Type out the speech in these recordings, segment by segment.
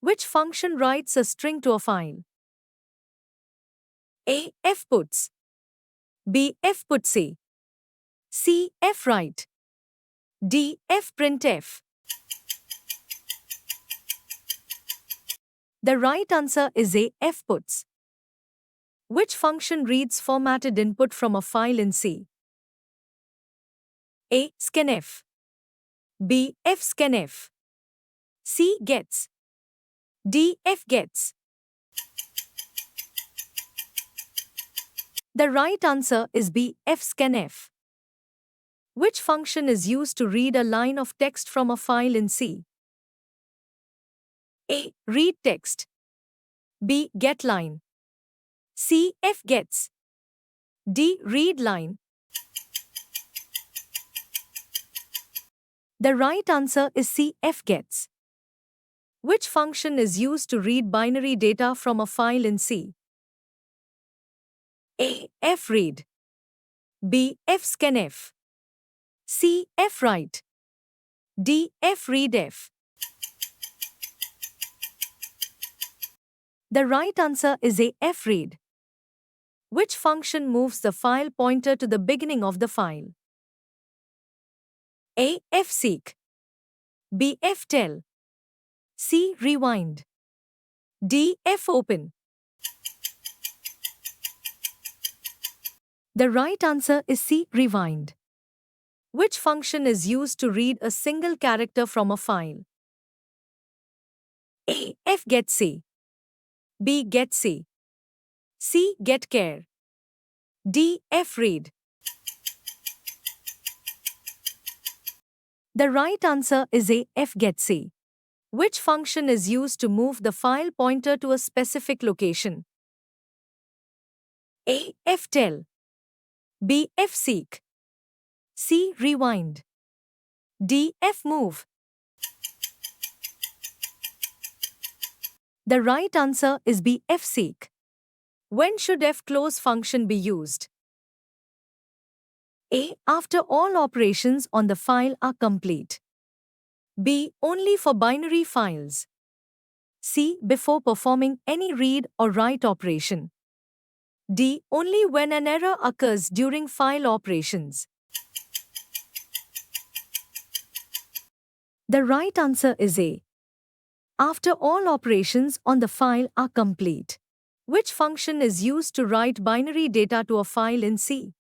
Which function writes a string to a file? A. fputs. B. fputc. C. fwrite. D. fprintf. The right answer is A. fputs. Which function reads formatted input from a file in C? A. scanf. B. fscanf. C. gets. D. fgets. The right answer is B. fscanf. Which function is used to read a line of text from a file in C? A. read text. B. get line. C. fgets. D. read line. The right answer is C. fgets. Which function is used to read binary data from a file in C? A. fread. B. fscanf. C. fwrite. D. freadf. The right answer is A. fread. Which function moves the file pointer to the beginning of the file? A. fseek. B. ftell. C. rewind. D. fopen. The right answer is C. rewind. Which function is used to read a single character from a file? A. fgetc. B. getc. C. getchar. D. fread. The right answer is A. fgetc. Which function is used to move the file pointer to a specific location? A. ftell. B. fseek. C. rewind. D. fmove. The right answer is B. fseek. When should fclose function be used? A. After all operations on the file are complete. B. Only for binary files. C. Before performing any read or write operation. D. Only when an error occurs during file operations. The right answer is A. After all operations on the file are complete. Which function is used to write binary data to a file in C?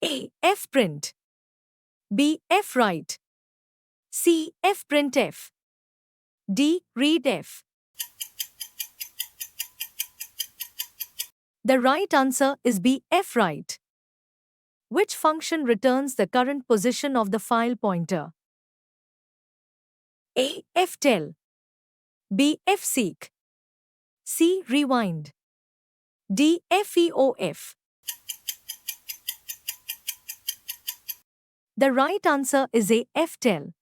A. fprint. B. fwrite. C. fprintf. D. readf. The right answer is B. fwrite. Which function returns the current position of the file pointer? A. ftell. B. fseek. C. rewind. D. feof. The right answer is A. ftell.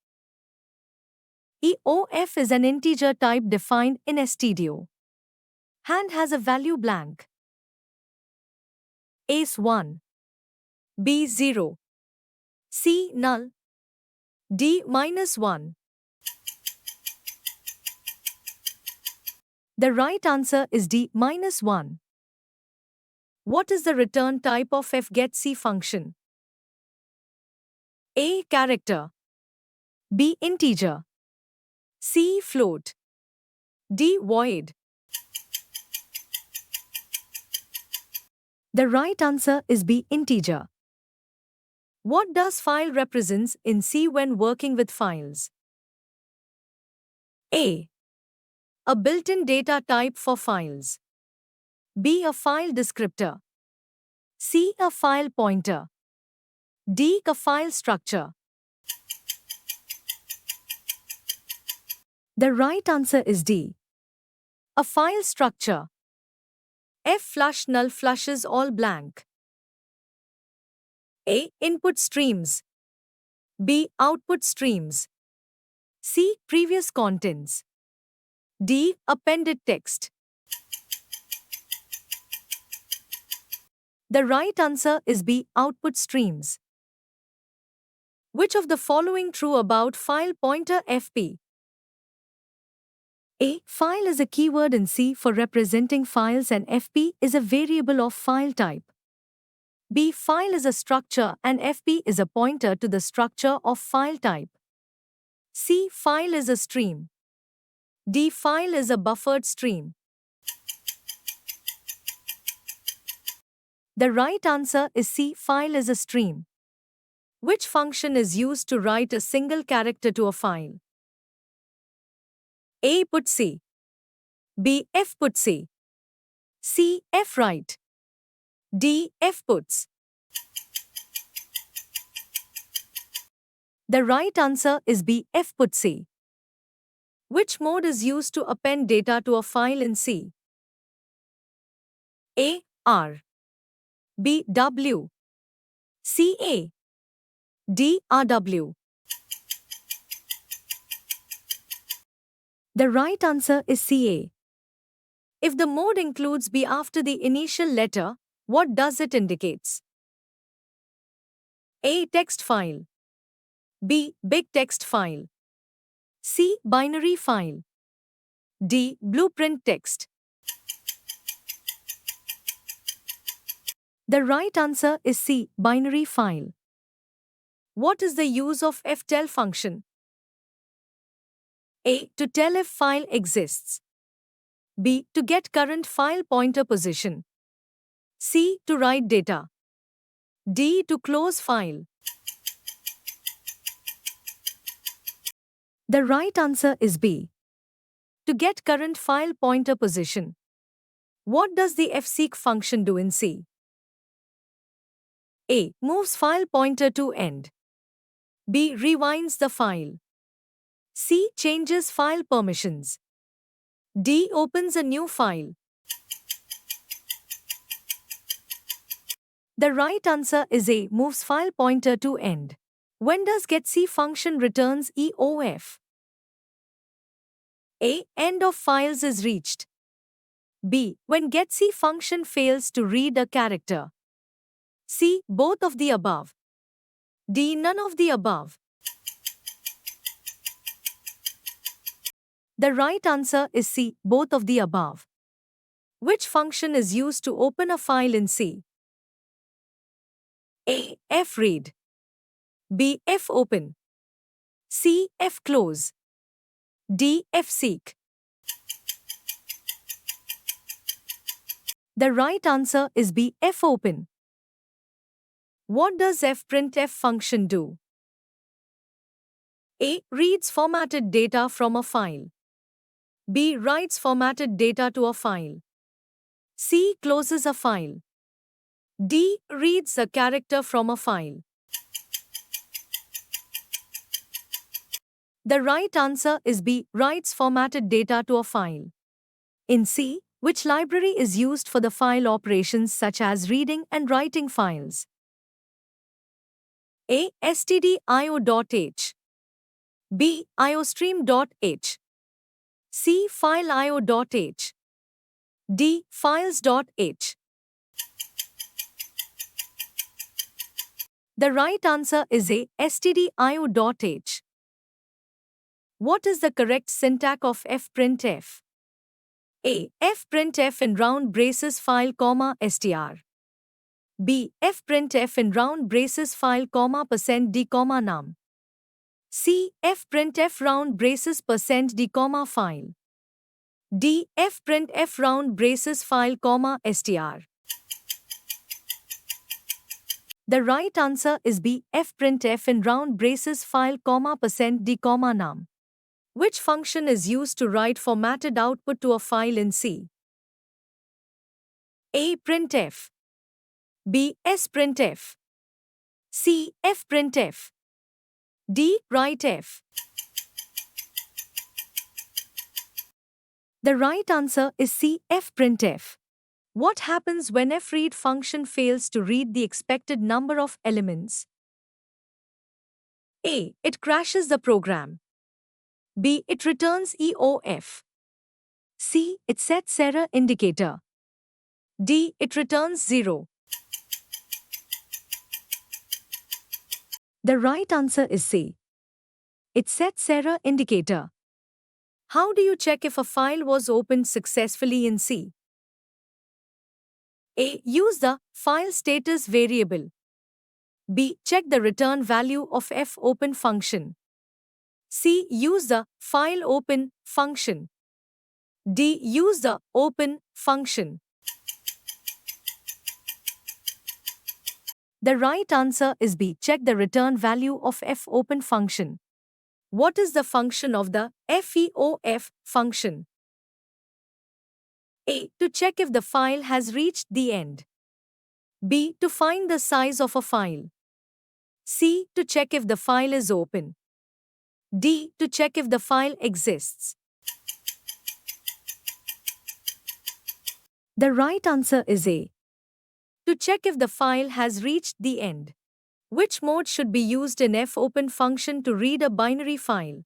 EOF is an integer type defined in stdio. Hand has a value blank. A is 1. B 0. C null. D -1. The right answer is D -1. What is the return type of fgetc function? A. Character. B. Integer. C. Float. D. Void. The right answer is B. Integer. What does file represents in C when working with files? A. A built-in data type for files. B. A file descriptor. C. A file pointer. D. A file structure. The right answer is D. A file structure. Flush null flushes all blank. A. Input streams. B. Output streams. C. Previous contents. D. Appended text. The right answer is B. Output streams. Which of the following true about file pointer FP? A. File is a keyword in C for representing files and FP is a variable of file type. B. File is a structure and FP is a pointer to the structure of file type. C. File is a stream. D. File is a buffered stream. The right answer is C. File is a stream. Which function is used to write a single character to a file? A. Put C. B. F put C. C. F write. D. F puts. The right answer is B. F put C. Which mode is used to append data to a file in C? A. R. B. W. C. A. D. RW. The right answer is C. A. If the mode includes B after the initial letter, what does it indicates? A. Text file. B. Big text file. C. Binary file. D. Blueprint text. The right answer is C. Binary file. What is the use of ftell function? A. To tell if file exists. B. To get current file pointer position. C. To write data. D. To close file. The right answer is B. To get current file pointer position. What does the fseek function do in C? A. Moves file pointer to end. B. Rewinds the file. C. Changes file permissions. D. Opens a new file. The right answer is A. Moves file pointer to end. When does getC function returns EOF? A. End of files is reached. B. When getC function fails to read a character. C. Both of the above. D. None of the above. The right answer is C. Both of the above. Which function is used to open a file in C? A. Fread. B. Fopen. C. Fclose. D. Fseek. The right answer is B. Fopen. What does fprintf function do? A. Reads formatted data from a file. B. Writes formatted data to a file. C. Closes a file. D. Reads a character from a file. The right answer is B. Writes formatted data to a file. In C, which library is used for the file operations such as reading and writing files? A. stdio.h. B. iostream.h. C. fileio.h. D. files.h. The right answer is A. stdio.h. What is the correct syntax of fprintf? A. fprintf in round braces file, str. B. fprintf in round braces file, %d, num. C. fprintf round braces %d, file. D. fprintf round braces file, str. The right answer is B. fprintf in round braces file, %d, num. Which function is used to write formatted output to a file in C? A. Printf. B. sprintf. C. fprintf. D. writef. The right answer is C. fprintf. What happens when fread function fails to read the expected number of elements? A. It crashes the program. B. It returns EOF. C. It sets error indicator. D. It returns 0. The right answer is C. It sets error indicator. How do you check if a file was opened successfully in C? A. Use the file status variable. B. Check the return value of fopen function. C. Use the file open function. D. Use the open function. The right answer is B. Check the return value of fopen function. What is the function of the FEOF function? A. To check if the file has reached the end. B. To find the size of a file. C. To check if the file is open. D. To check if the file exists. The right answer is A. To check if the file has reached the end. Which mode should be used in fopen function to read a binary file?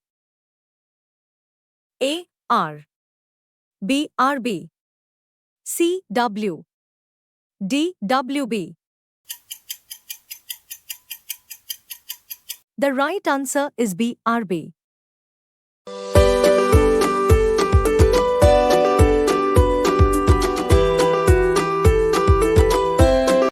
A. R. B. RB. C. W. D. WB. The right answer is B. RB.